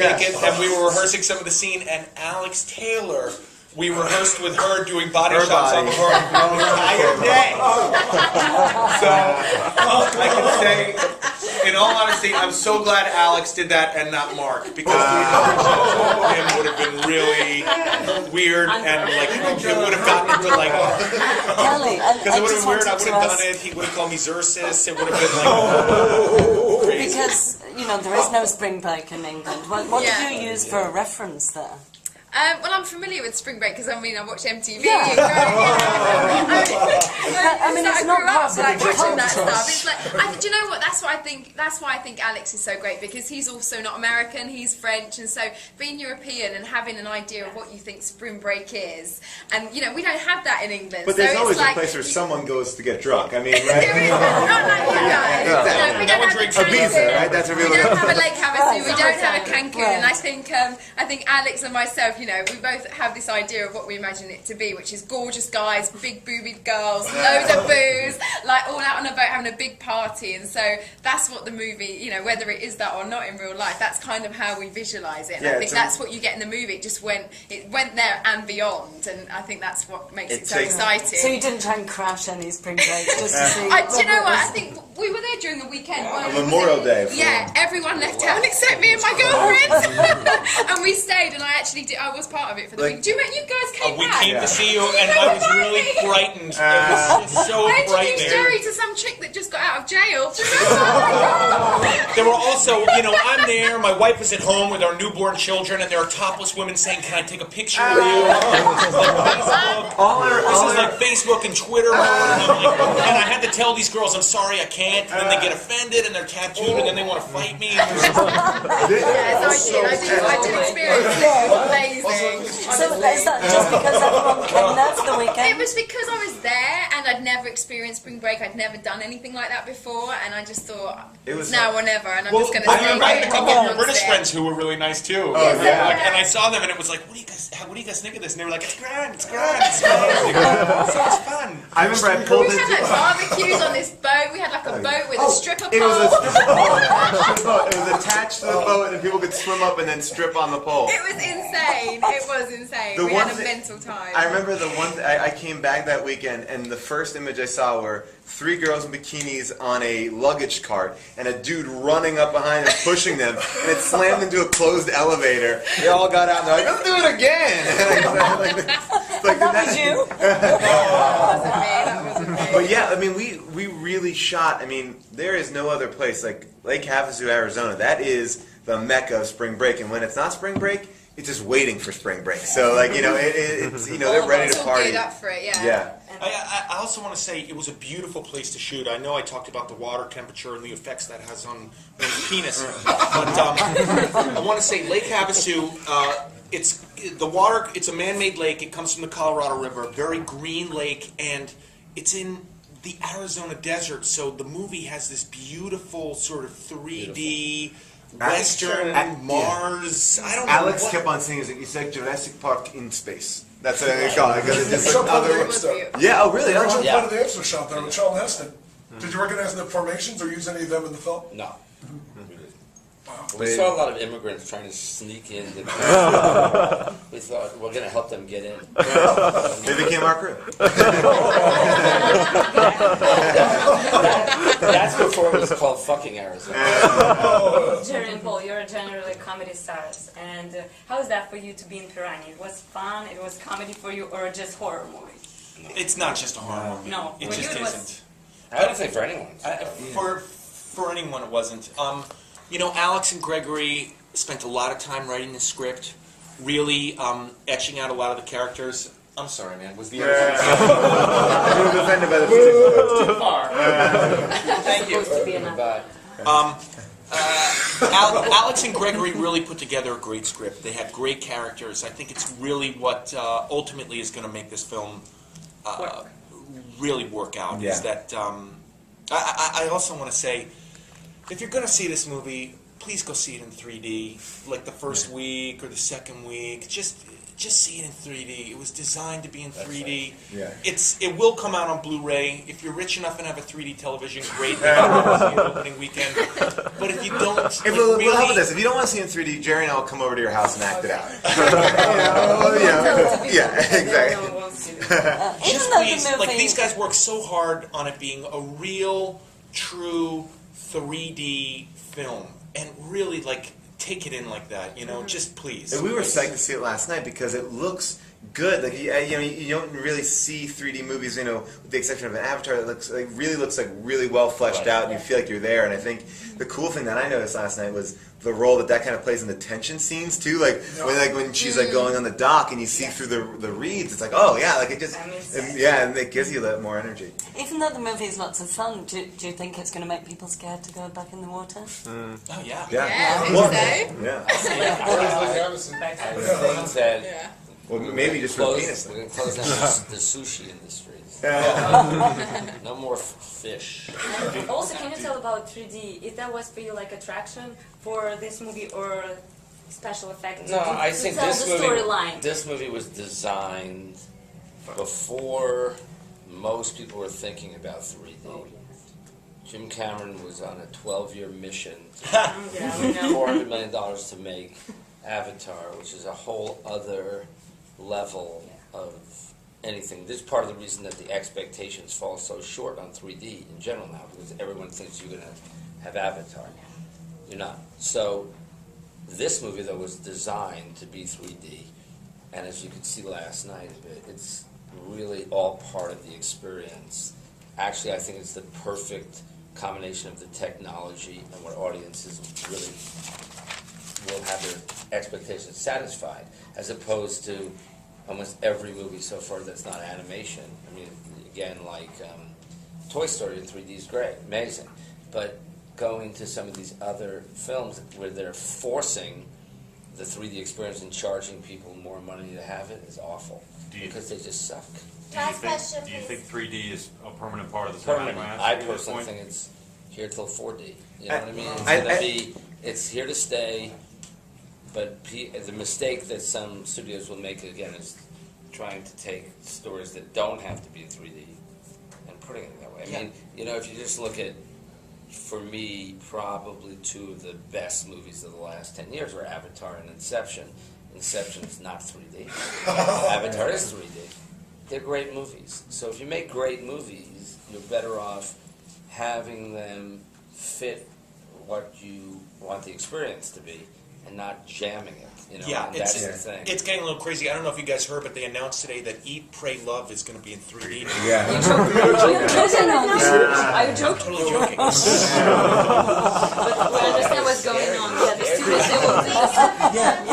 naked, and we were rehearsing some of the scene, and Alex Taylor, we rehearsed with her doing body shots on her the entire day. So, I can say, in all honesty, I'm so glad Alex did that and not Mark, because him would have been really weird, and like it would have gotten into like, because it would have been weird. I would have done it. He would have called me Xerxes. It would have been like crazy. Because there is no spring break in England. What did you use for a reference there? Well, I'm familiar with Spring Break because I watch MTV. Yeah. It's not part of watching that stuff. It's like, do you know what? That's why I think Alex is so great, because he's also not American. He's French, and so being European and having an idea of what you think Spring Break is, and we don't have that in England. But there's always a place where someone goes to get drunk. I mean, right? There is, not like you guys. We don't have Ibiza, right? That's where we don't have a Lake Havasu. We don't have a Cancun, and I think Alex and myself, we both have this idea of what we imagine it to be, which is gorgeous guys, big boobied girls, loads of booze, like all out on a boat having a big party, and so that's what the movie, whether it is that or not in real life, that's kind of how we visualise it. And I think that's what you get in the movie. It went there and beyond, and I think that's what makes it so exciting. So you didn't try and crash any spring break just to see? Do you know what? I think we were there during the weekend. Memorial Day. Yeah, everyone left town except me and my girlfriend, and we stayed. And I actually did. I was part of it for the week. Do you remember you guys came back? We came to see you, and I was really frightened. It was so I frightening. introduced Jerry to some chick that just got out of jail. There were also, I'm there. My wife is at home with our newborn children, and there are topless women saying, "Can I take a picture with you?" This is like Facebook and Twitter mode, and I had to tell these girls, "I'm sorry, I can't." And then they get offended, and they're tattooed, and then they want to fight me. Yes, I did experience it. It was amazing. So is that just because everyone came there for the weekend? It was because I was there and I'd never experienced spring break. I'd never done anything like that before, and I just thought it was now or never. And I'm just going to say, I had a couple of British friends who were really nice too. And I saw them, and it was like, what do you guys think of this? And they were like, it's grand, it's grand, it's fun. So it's fun. I remember I pulled into. We had barbecues on this boat. We had like a boat with a stripper pole. It was a stripper pole. It was attached to the boat, and people could swim up and then strip on the pole. It was insane. It was insane. We had a mental time. I remember I came back that weekend, and the first image I saw were 3 girls in bikinis on a luggage cart, and a dude running up behind them, pushing them, and it slammed into a closed elevator. They all got out, and they're like, let's do it again! That was you? That wasn't me. But yeah, I mean, we really shot, there is no other place, like Lake Havasu, Arizona, that is the mecca of spring break, and when it's not spring break, it's just waiting for spring break. So, it's they're ready to party. Geared up for it, yeah. I also want to say it was a beautiful place to shoot. I know I talked about the water temperature and the effects that has on one's penis, but I want to say Lake Havasu. It's a man-made lake. It comes from the Colorado River, a very green lake, and it's in the Arizona desert. So the movie has this beautiful sort of 3D. Western Mars. I don't know. Alex kept on saying it's like Jurassic Park in space. That's what they call it. It's just yeah. Oh, really? The original Planet of the Apes was shot there with Charlton Heston. Did you recognize the formations or use any of them in the film? No. Wow. We saw a lot of immigrants trying to sneak in. We thought we're going to help them get in. They became our crew. That's before it was called fucking Arizona. Jerry and Paul, you're generally comedy stars, and how is that for you to be in Piranha? It was fun, it was comedy for you, or just horror movie? It's not just a horror movie. No, it just isn't. I don't think for anyone. For anyone, it wasn't. Alex and Gregory spent a lot of time writing the script, really etching out a lot of the characters. I'm sorry, man. Was the He was offended by the too far. Thank you. Goodbye. Alex and Gregory really put together a great script. They had great characters. I think it's really what ultimately is going to make this film really work out. Yeah. Is that I also want to say, if you're going to see this movie, please go see it in 3D, like the first week or the second week. Just just see it in 3D. It was designed to be in 3D. Yeah. It will come out on Blu-ray. If you're rich enough and have a 3D television, great. See it opening weekend. But if you don't, We'll really, help with this. If you don't want to see it in 3D, Jerry and I will come over to your house and act it out. Exactly. No one wants to. just though the please, like movie- these guys work so hard on it being a real, true 3D film, and really like take it in like that. Just please. And we were psyched to see it last night because it looks good. Like you don't really see 3D movies, with the exception of an Avatar. That really looks like really well fleshed out, and you feel like you're there. And I think the cool thing that I noticed last night was the role that kind of plays in the tension scenes too. When she's going on the dock and you see through the reeds, it's like, oh yeah, like it just and it gives you that more energy. Even though the movie is lots of fun, do you think it's going to make people scared to go back in the water? Oh yeah. Yeah, I think Well, so. yeah. I think that Yeah. Well, maybe just for penis. we're going to close down the sushi industry. No more fish. Also, can you tell about 3D? If that was for you like attraction for this movie or special effects? No, I think tell this the storyline. This movie was designed before most people were thinking about 3D. Jim Cameron was on a 12-year mission, Yeah, we know. $400 million to make Avatar, which is a whole other level of anything. This is part of the reason that the expectations fall so short on 3D in general now, because everyone thinks you're going to have Avatar. You're not. So this movie, though, was designed to be 3D, and as you could see last night a bit, it's really all part of the experience. Actually, I think it's the perfect combination of the technology and what audiences really will have their expectations satisfied, as opposed to almost every movie so far that's not animation. I mean, again, like Toy Story in 3D is great, amazing, but going to some of these other films where they're forcing the 3D experience and charging people more money to have it is awful, because they just suck. Do you think 3D is a permanent part of the Permanent. cinematic I at this personally point? think it's here till 4D. You know what I mean? It's here to stay. But the mistake that some studios will make again is trying to take stories that don't have to be in 3D and putting it that way. I mean, if you just look at, for me, probably two of the best movies of the last 10 years were Avatar and Inception. Inception is not 3D. Avatar is 3D. They're great movies. So if you make great movies, you're better off having them fit what you want the experience to be and not jamming it. Yeah, and that's the thing. It's getting a little crazy. I don't know if you guys heard, but they announced today that Eat, Pray, Love is going to be in 3D. Yeah. Are you joking? Are you joking? Totally joking. But we understand what's going on. Yeah, the studios, they will do this. Yeah,